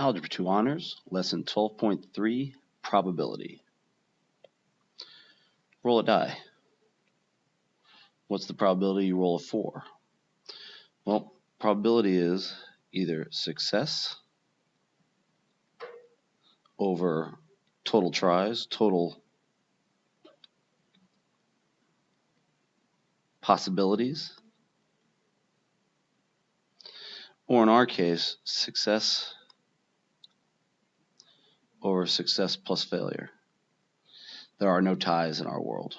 Algebra 2 Honors, Lesson 12.3, Probability. Roll a die. What's the probability you roll a 4? Well, probability is either success over total tries, total possibilities, or in our case, success over success plus failure. There are no ties in our world.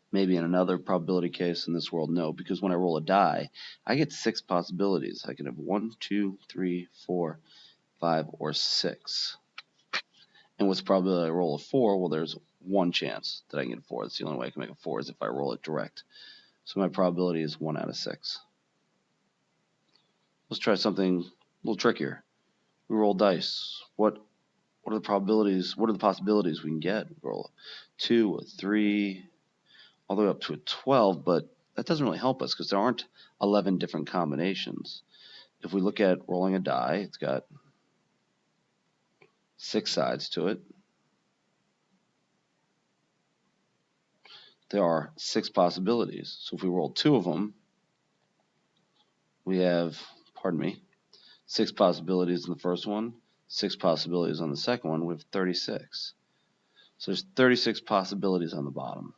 Maybe in another probability case in this world, no, because when I roll a die, I get 6 possibilities. I can have 1, 2, 3, 4, 5, or 6. And what's the probability I roll a 4? Well, there's one chance that I can get a 4. That's the only way I can make a 4 is if I roll it direct. So my probability is 1 out of 6. Let's try something a little trickier. We roll dice. What are the probabilities? What are the possibilities we can get? We roll a 2, a 3, all the way up to a 12, but that doesn't really help us because there aren't 11 different combinations. If we look at rolling a die, it's got 6 sides to it. There are 6 possibilities. So if we roll 2 of them, we have, 6 possibilities in the first one, 6 possibilities on the second one. We have 36. So there's 36 possibilities on the bottom.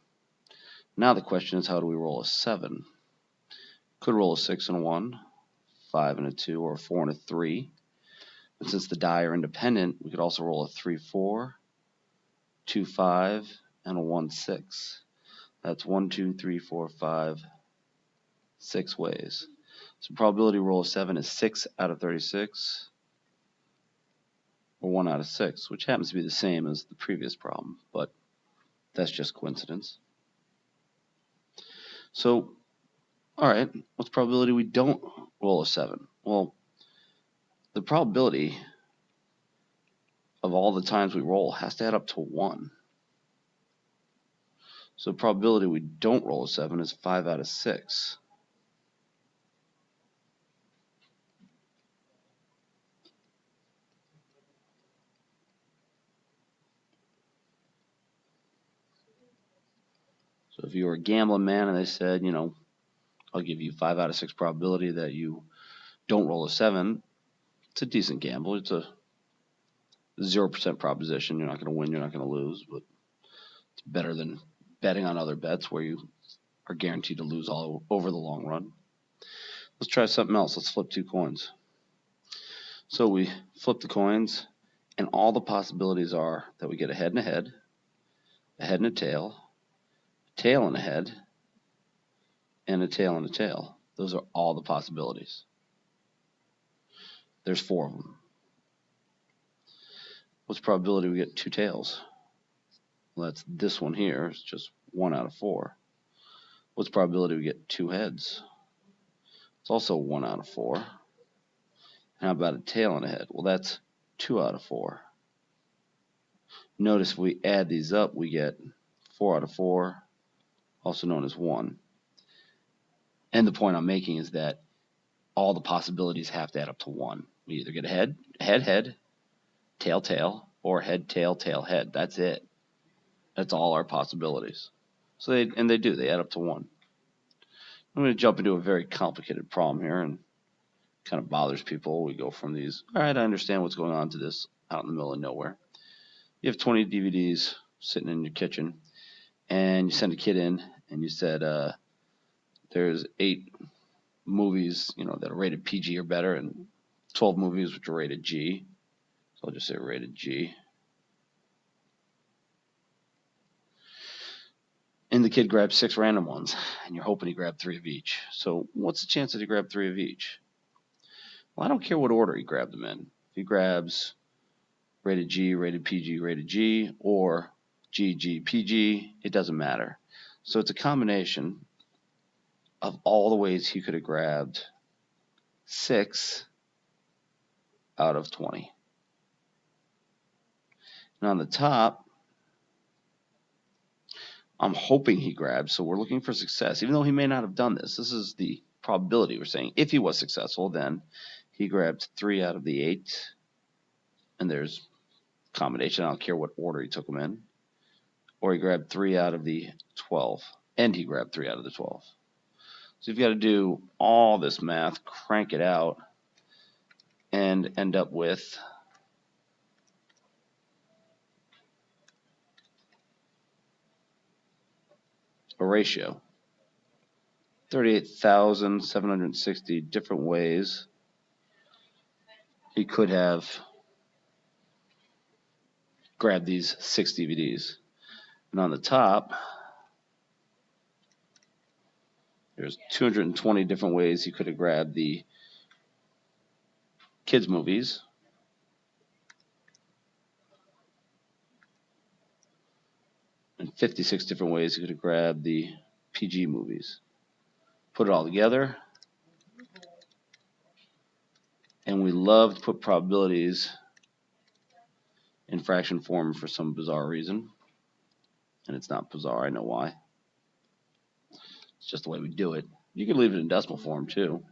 Now the question is, how do we roll a 7? Could roll a 6 and a 1, 5 and a 2, or a 4 and a 3. And since the die are independent, we could also roll a 3, 4, 2, 5, and a 1, 6. That's 1, 2, 3, 4, 5, 6 ways. So probability roll of 7 is 6 out of 36, or 1 out of 6, which happens to be the same as the previous problem, but that's just coincidence. So, all right, what's the probability we don't roll a 7? Well, the probability of all the times we roll has to add up to 1. So the probability we don't roll a 7 is 5 out of 6. So if you were a gambling man and they said, I'll give you 5 out of 6 probability that you don't roll a 7, it's a decent gamble. It's a 0% proposition. You're not going to win, you're not going to lose, but it's better than betting on other bets where you are guaranteed to lose all over the long run. Let's try something else. Let's flip 2 coins. So we flip the coins, and all the possibilities are that we get a head and a head and a tail and a head, and a tail and a tail. Those are all the possibilities. There's 4 of them. What's the probability we get 2 tails? Well, that's this one here. It's just 1 out of 4. What's the probability we get 2 heads? It's also 1 out of 4. And how about a tail and a head? Well, that's 2 out of 4. Notice if we add these up, we get 4 out of 4, also known as 1. And the point I'm making is that all the possibilities have to add up to 1. We either get a head, head, tail, tail, or head, tail, tail, head. That's it. That's all our possibilities. So they do. They add up to 1. I'm going to jump into a very complicated problem here, and kind of bothers people. We go from these, all right, I understand what's going on, to this out in the middle of nowhere. You have 20 DVDs sitting in your kitchen, and you send a kid in, and you said there's 8 movies, that are rated PG or better, and 12 movies which are rated G. So I'll just say rated G. And the kid grabs 6 random ones, and you're hoping he grabbed 3 of each. So what's the chance that he grabbed 3 of each? Well, I don't care what order he grabbed them in. If he grabs rated G, rated PG, rated G, or GG, PG, it doesn't matter. So it's a combination of all the ways he could have grabbed 6 out of 20. And on the top, I'm hoping he grabs, so we're looking for success, even though he may not have done this. This is the probability we're saying. If he was successful, then he grabbed 3 out of the 8, and there's combination. I don't care what order he took them in. Or he grabbed 3 out of the 12, and he grabbed 3 out of the 12. So you've got to do all this math, crank it out, and end up with a ratio. 38,760 different ways he could have grabbed these 6 DVDs. And on the top, there's 220 different ways he could have grabbed the kids' movies. And 56 different ways he could have grabbed the PG movies. Put it all together, and we love to put probabilities in fraction form for some bizarre reason. And it's not bizarre, I know why. It's just the way we do it. You can leave it in decimal form too.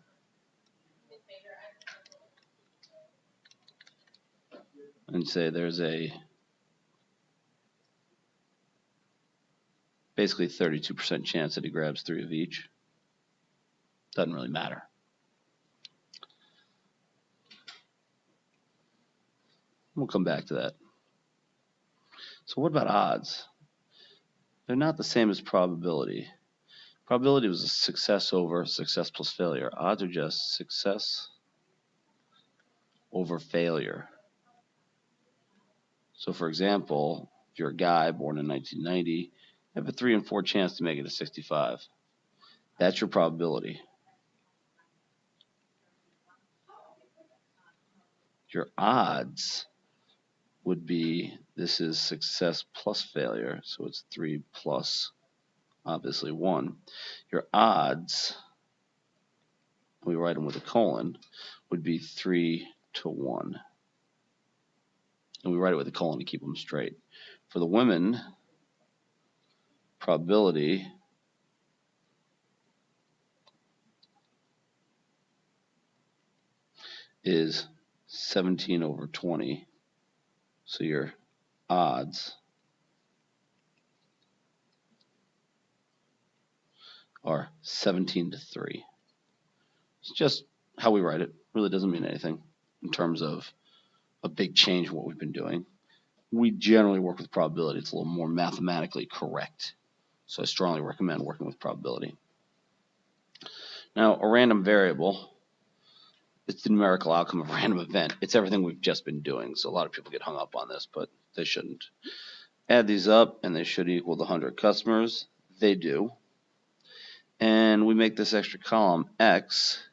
And say there's a basically 32% chance that he grabs 3 of each. Doesn't really matter. We'll come back to that. So what about odds? They're not the same as probability. Probability was a success over success plus failure. Odds are just success over failure. So for example, if you're a guy born in 1990, you have a 3 in 4 chance to make it to 65. That's your probability. Your odds would be, this is success plus failure, so it's 3 plus obviously 1. Your odds, we write them with a colon, would be 3 to 1. And we write it with a colon to keep them straight. For the women, probability is 17 over 20. So your odds are 17 to 3. It's just how we write it. Really doesn't mean anything in terms of a big change in what we've been doing. We generally work with probability. It's a little more mathematically correct. So I strongly recommend working with probability. Now, a random variable, it's the numerical outcome of a random event. It's everything we've just been doing. So a lot of people get hung up on this, but they shouldn't. Add these up, and they should equal the 100 customers. They do. And we make this extra column X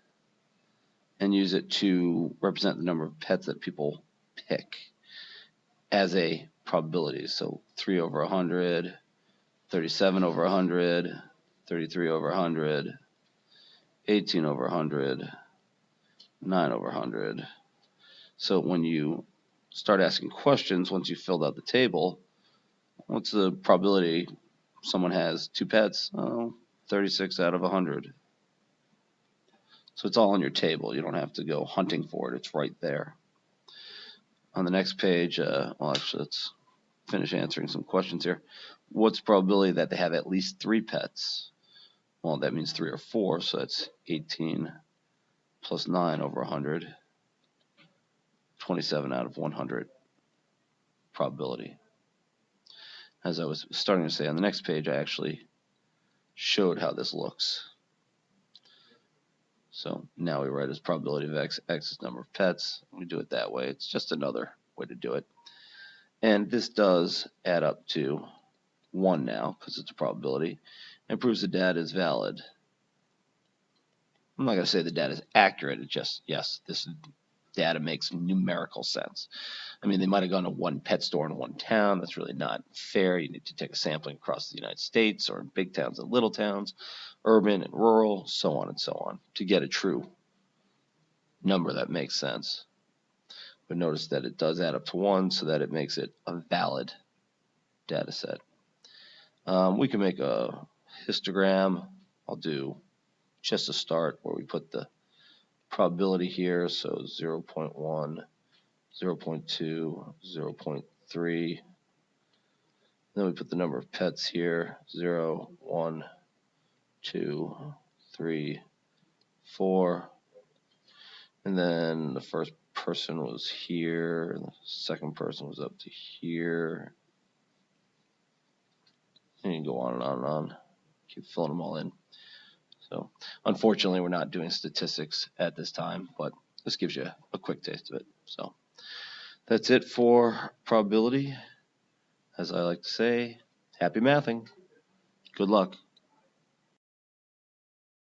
and use it to represent the number of pets that people pick as a probability. So 3 over 100, 37 over 100, 33 over 100, 18 over 100, 9 over 100. So when you start asking questions, once you've filled out the table, what's the probability someone has 2 pets? Oh, 36 out of 100. So it's all on your table. You don't have to go hunting for it. It's right there. On the next page, well, actually, let's finish answering some questions here. What's the probability that they have at least 3 pets? Well, that means 3 or 4, so that's 18 plus 9 over 100, 27 out of 100 probability. As I was starting to say, on the next page, I actually showed how this looks. So now we write as probability of X, X is number of pets. We do it that way. It's just another way to do it. And this does add up to 1 now, because it's a probability, and proves the data is valid. I'm not going to say the data is accurate. It's just, yes, this data makes numerical sense. I mean, they might have gone to one pet store in one town. That's really not fair. You need to take a sampling across the United States, or in big towns and little towns, urban and rural, so on and so on, to get a true number that makes sense. But notice that it does add up to 1, so that it makes it a valid data set. We can make a histogram. I'll do just a start where we put the probability here, so 0.1, 0.2, 0.3. Then we put the number of pets here, 0, 1, 2, 3, 4. And then the first person was here, and the second person was up to here. And you can go on and on and on. Keep filling them all in. So unfortunately, we're not doing statistics at this time, but this gives you a quick taste of it. So that's it for probability. As I like to say, happy mathing. Good luck.